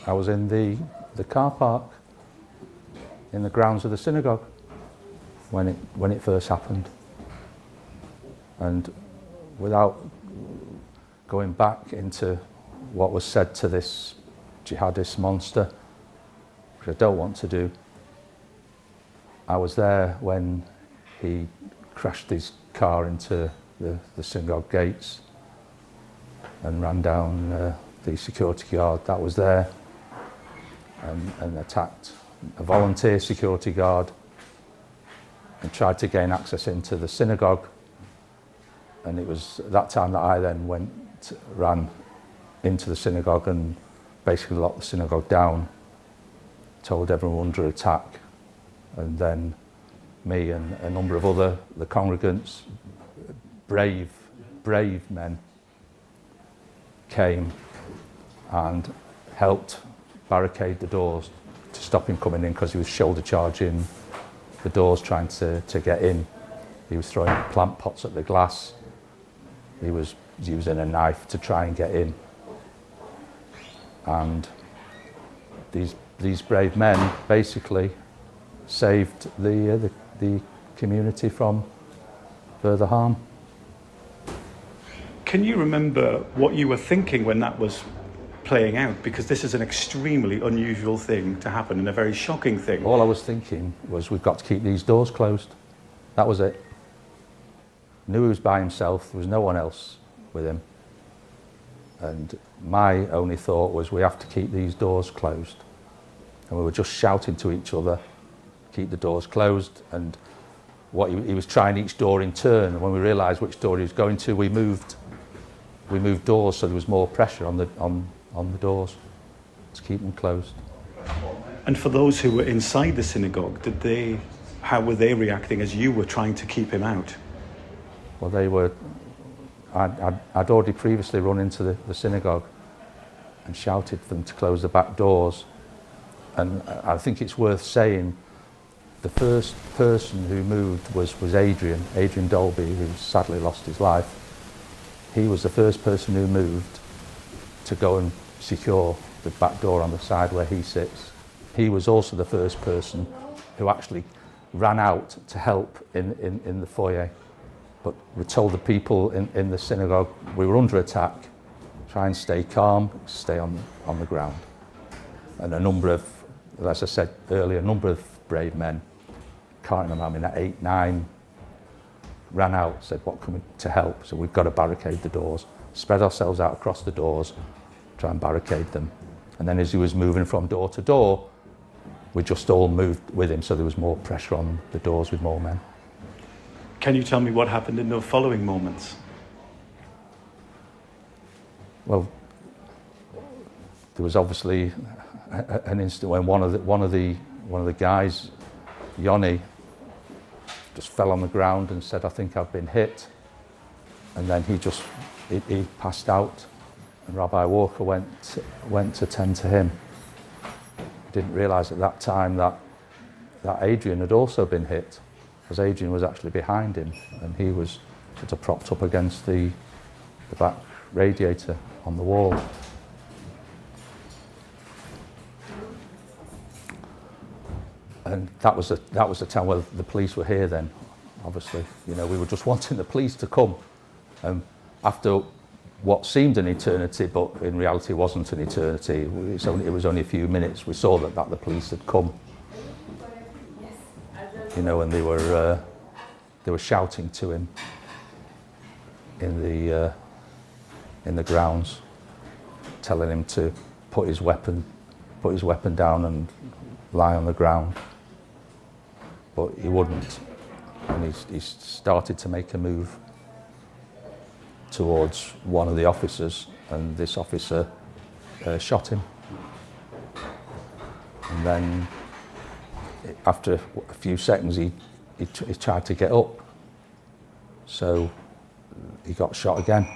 in the car park in the grounds of the synagogue when it first happened. And without going back into what was said to this jihadist monster, which I don't want to do, I was there when he crashed his car into the synagogue gates and ran down the security guard that was there and attacked a volunteer security guard and tried to gain access into the synagogue. And it was at that time that I then ran into the synagogue and basically locked the synagogue down, told everyone under attack, and then me and a number of the congregants, brave men, came and helped barricade the doors to stop him coming in, because he was shoulder charging the doors trying to get in. He was throwing plant pots at the glass. He was using a knife to try and get in. And these brave men basically saved the community from further harm. Can you remember what you were thinking when that was playing out? Because this is an extremely unusual thing to happen and a very shocking thing. All I was thinking was, we've got to keep these doors closed. That was it. Knew he was by himself, there was no one else with him. And my only thought was, we have to keep these doors closed. And we were just shouting to each other, keep the doors closed. And what he was trying each door in turn. And when we realised which door he was going to, we moved doors so there was more pressure on the doors to keep them closed. And for those who were inside the synagogue, how were they reacting as you were trying to keep him out? Well, I'd already previously run into the synagogue and shouted for them to close the back doors. And I think it's worth saying, the first person who moved was Adrian Dolby, who sadly lost his life. He was the first person who moved to go and secure the back door on the side where he sits. He was also the first person who actually ran out to help in the foyer. But we told the people in the synagogue we were under attack, try and stay calm, stay on the ground. And a number of, as I said earlier, a number of brave men, can't remember how many, 8, 9, ran out, said, what can we to help? So we've got to barricade the doors, spread ourselves out across the doors, try and barricade them. And then as he was moving from door to door, we just all moved with him, so there was more pressure on the doors with more men. Can you tell me what happened in the following moments? Well, there was obviously an instant when one of the guys, Yoni, just fell on the ground and said, I think I've been hit. And then he passed out, and Rabbi Walker went to tend to him. He didn't realise at that time that Adrian had also been hit, because Adrian was actually behind him, and he was sort of propped up against the back radiator on the wall. And that was the time where the police were here then. Obviously, we were just wanting the police to come. After what seemed an eternity, but in reality wasn't an eternity, it was only a few minutes, we saw that the police had come. And they were shouting to him in the grounds, telling him to put his weapon down and lie on the ground. But he wouldn't, and he started to make a move towards one of the officers, and this officer shot him. And then after a few seconds he tried to get up, so he got shot again.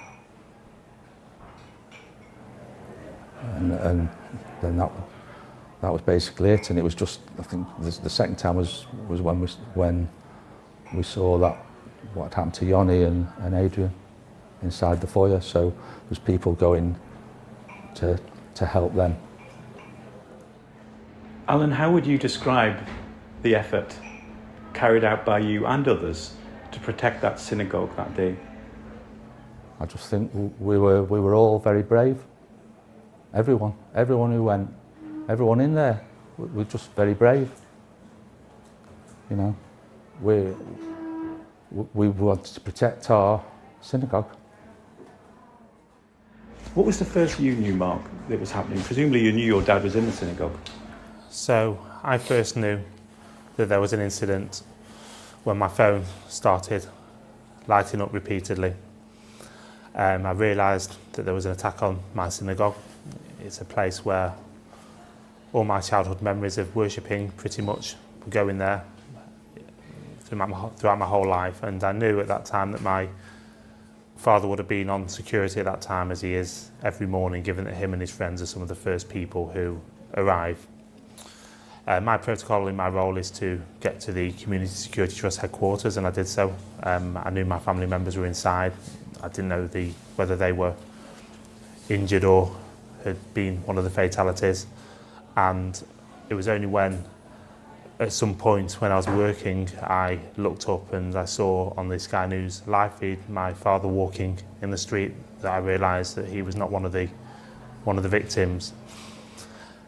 And then that was basically it. And it was just, I think the second time was when we saw that what had happened to Yoni and Adrian inside the foyer. So there was people going to help them. Alan, how would you describe the effort carried out by you and others to protect that synagogue that day? I just think we were all very brave. Everyone who went, everyone in there, we're just very brave. You know, we wanted to protect our synagogue. What was the first you knew, Mark, that was happening? Presumably you knew your dad was in the synagogue. So I first knew that there was an incident when my phone started lighting up repeatedly. I realised that there was an attack on my synagogue. It's a place where all my childhood memories of worshipping pretty much were going there throughout my whole life, and I knew at that time that my father would have been on security at that time, as he is every morning, given that him and his friends are some of the first people who arrive. My protocol in my role is to get to the Community Security Trust headquarters, and I did so. I knew my family members were inside. I didn't know whether they were injured or had been one of the fatalities. And it was only when, at some point when I was working, I looked up and I saw on the Sky News live feed my father walking in the street, that I realised that he was not one of the victims.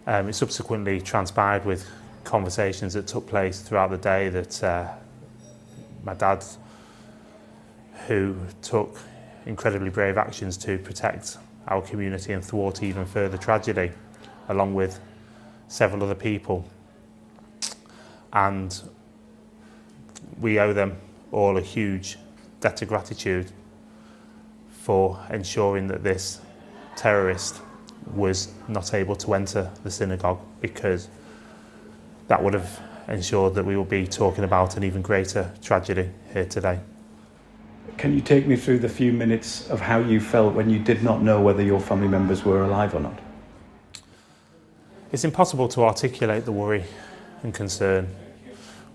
It subsequently transpired with conversations that took place throughout the day that my dad, who took incredibly brave actions to protect our community and thwart even further tragedy, along with several other people. And we owe them all a huge debt of gratitude for ensuring that this terrorist was not able to enter the synagogue, because that would have ensured that we will be talking about an even greater tragedy here today. Can you take me through the few minutes of how you felt when you did not know whether your family members were alive or not? It's impossible to articulate the worry and concern.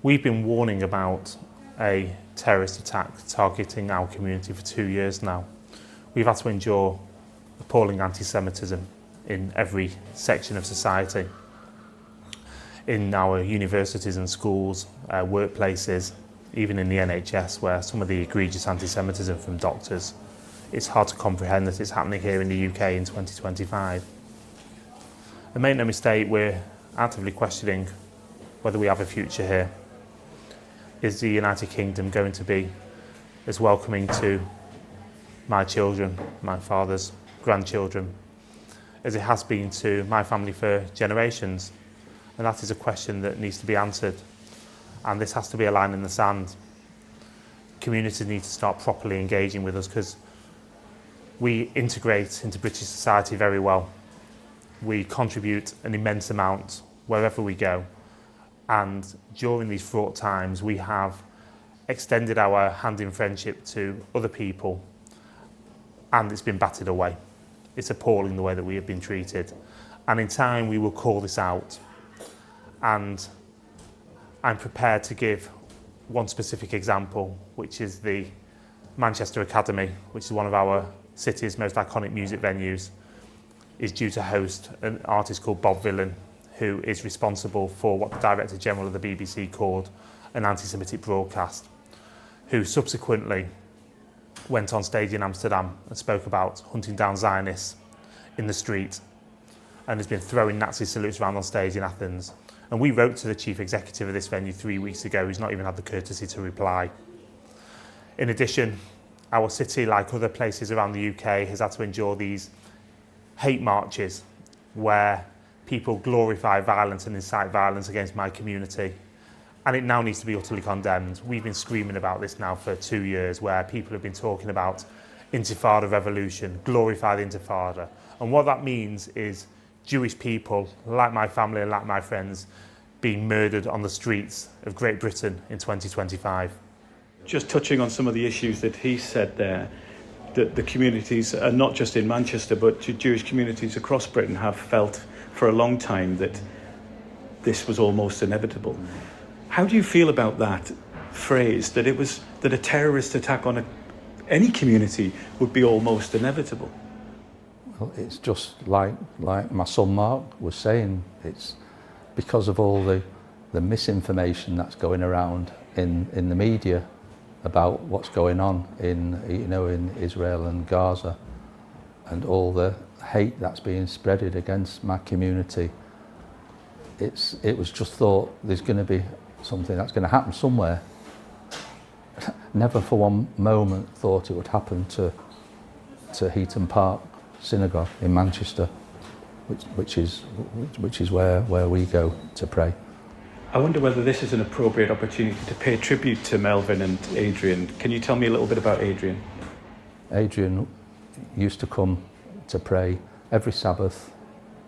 We've been warning about a terrorist attack targeting our community for 2 years now. We've had to endure appalling anti-Semitism in every section of society, in our universities and schools, workplaces, even in the NHS, where some of the egregious anti-Semitism from doctors, it's hard to comprehend that it's happening here in the UK in 2025. And make no mistake, we're actively questioning whether we have a future here. Is the United Kingdom going to be as welcoming to my children, my father's grandchildren, as it has been to my family for generations? And that is a question that needs to be answered. And this has to be a line in the sand. Communities need to start properly engaging with us, because we integrate into British society very well. We contribute an immense amount wherever we go. And during these fraught times, we have extended our hand in friendship to other people, and it's been battered away. It's appalling the way that we have been treated. And in time, we will call this out. And I'm prepared to give one specific example, which is the Manchester Academy, which is one of our city's most iconic music venues, is due to host an artist called Bob Vylan, who is responsible for what the Director General of the BBC called an anti-Semitic broadcast, who subsequently went on stage in Amsterdam and spoke about hunting down Zionists in the street, and has been throwing Nazi salutes around on stage in Athens. And we wrote to the chief executive of this venue 3 weeks ago, who's not even had the courtesy to reply. In addition, our city, like other places around the UK, has had to endure these hate marches where people glorify violence and incite violence against my community. And it now needs to be utterly condemned. We've been screaming about this now for 2 years, where people have been talking about Intifada revolution, glorify the Intifada. And what that means is Jewish people, like my family and like my friends, being murdered on the streets of Great Britain in 2025. Just touching on some of the issues that he said there, that the communities, not just in Manchester, but Jewish communities across Britain have felt for a long time that this was almost inevitable. How do you feel about that phrase, that a terrorist attack on any community would be almost inevitable? Well, it's just like my son Mark was saying, it's because of all the misinformation that's going around in the media about what's going on in Israel and Gaza, and all the hate that's being spreaded against my community. It was just thought there's going to be something that's going to happen somewhere. Never for one moment thought it would happen to Heaton Park Synagogue in Manchester, which is where we go to pray. I wonder whether this is an appropriate opportunity to pay tribute to Melvin and Adrian. Can you tell me a little bit about Adrian? Adrian used to come to pray every Sabbath,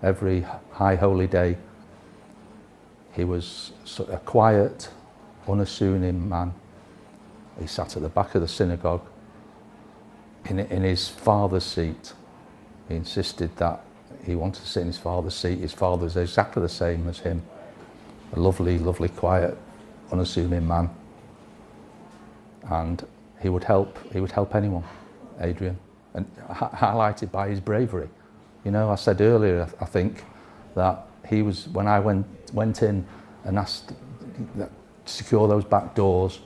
every high holy day. He was a quiet, unassuming man. He sat at the back of the synagogue in his father's seat. He insisted that he wanted to sit in his father's seat. His father was exactly the same as him. A lovely, lovely, quiet, unassuming man. And he would help anyone, Adrian, and highlighted by his bravery. You know, I said earlier, I think, that he was, when I went in and asked to secure those back doors,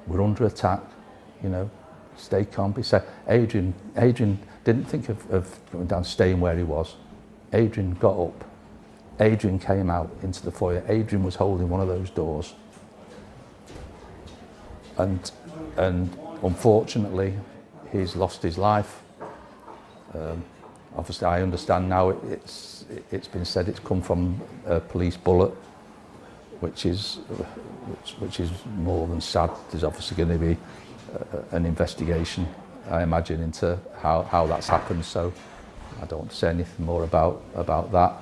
we're under attack, you know, stay calm. He said, Adrian didn't think of going down, staying where he was. Adrian got up. Adrian came out into the foyer. Adrian was holding one of those doors. And unfortunately, he's lost his life. Obviously, I understand now it's been said it's come from a police bullet, which is more than sad. There's obviously going to be an investigation, I imagine, into how that's happened. So I don't want to say anything more about that.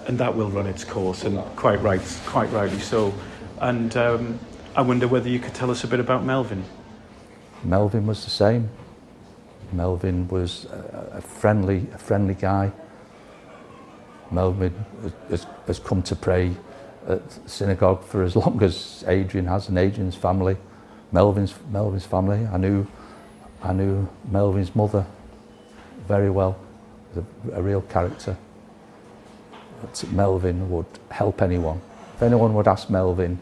And that will run its course, and quite rightly so. And I wonder whether you could tell us a bit about Melvin. Melvin was the same. Melvin was a friendly guy. Melvin has come to pray at synagogue for as long as Adrian has, and Adrian's family, Melvin's family. I knew Melvin's mother very well. A real character. But Melvin would help anyone. If anyone would ask Melvin,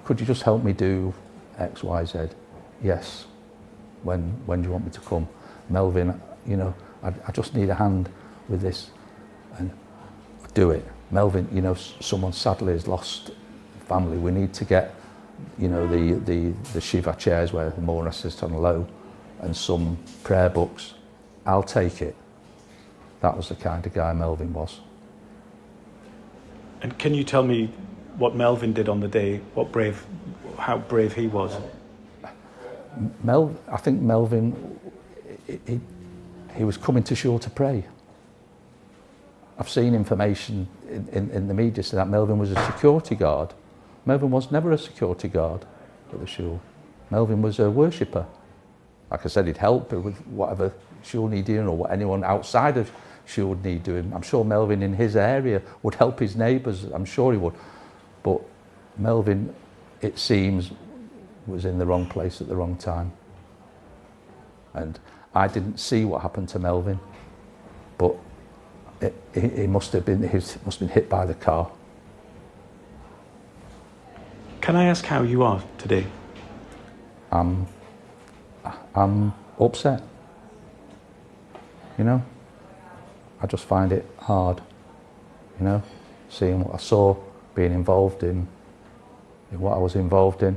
could you just help me do X, Y, Z? Yes. When do you want me to come? Melvin, you know, I just need a hand with this, and do it. Melvin, you know, someone sadly has lost family. We need to get, you know, the Shiva chairs where the mourner sits on low, and some prayer books. I'll take it. That was the kind of guy Melvin was. And can you tell me what Melvin did on the day? How brave he was? I think Melvin, he was coming to shul to pray. I've seen information in the media say that Melvin was a security guard. Melvin was never a security guard at the shul. Melvin was a worshipper. Like I said, he'd help with whatever shul need doing, or what anyone outside of shul would need doing. I'm sure Melvin in his area would help his neighbours. I'm sure he would. But Melvin, it seems, was in the wrong place at the wrong time. And I didn't see what happened to Melvin, but he must have been hit by the car. Can I ask how you are today? I'm upset. You know, I just find it hard, you know, seeing what I saw, being involved in what I was involved in.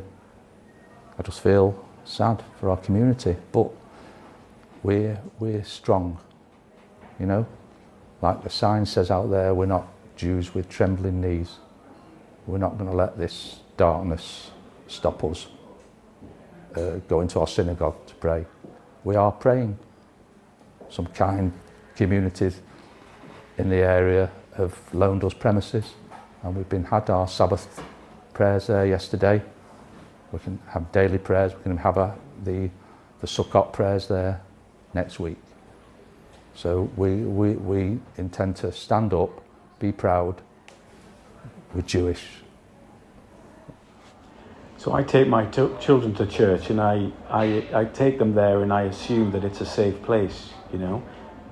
I just feel sad for our community, but we're strong, you know. Like the sign says out there, we're not Jews with trembling knees. We're not going to let this darkness stop us going to our synagogue to pray. We are praying. Some kind communities in the area have loaned us premises, and we've had our Sabbath prayers there yesterday. We can have daily prayers. We can have the Sukkot prayers there next week. So we intend to stand up, be proud. We're Jewish. So I take my children to church, and I take them there, and I assume that it's a safe place, you know,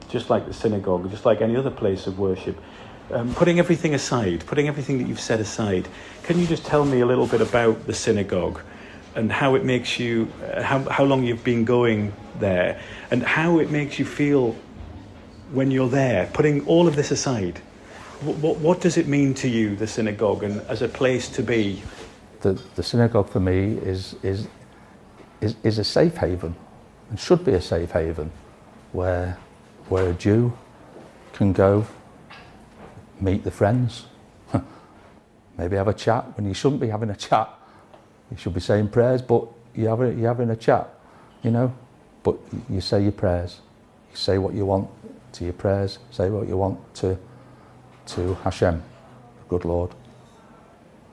just like the synagogue, just like any other place of worship. putting everything aside, putting everything that you've said aside, can you just tell me a little bit about the synagogue and how it makes you, how long you've been going there, and how it makes you feel when you're there, putting all of this aside? What does it mean to you, the synagogue, and as a place to be? The synagogue for me is a safe haven, and should be a safe haven, where a Jew can go, meet the friends, maybe have a chat when you shouldn't be having a chat. You should be saying prayers, but you're having a chat, you know. But you say your prayers. You say what you want to your prayers. Say what you want to Hashem, the good Lord.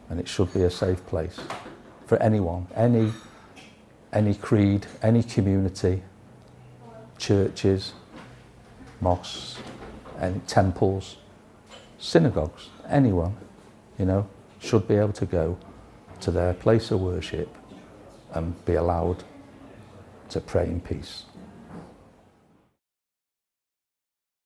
And it should be a safe place for anyone, any creed, any community, churches, mosques, and temples, synagogues, anyone, you know, should be able to go to their place of worship and be allowed to pray in peace.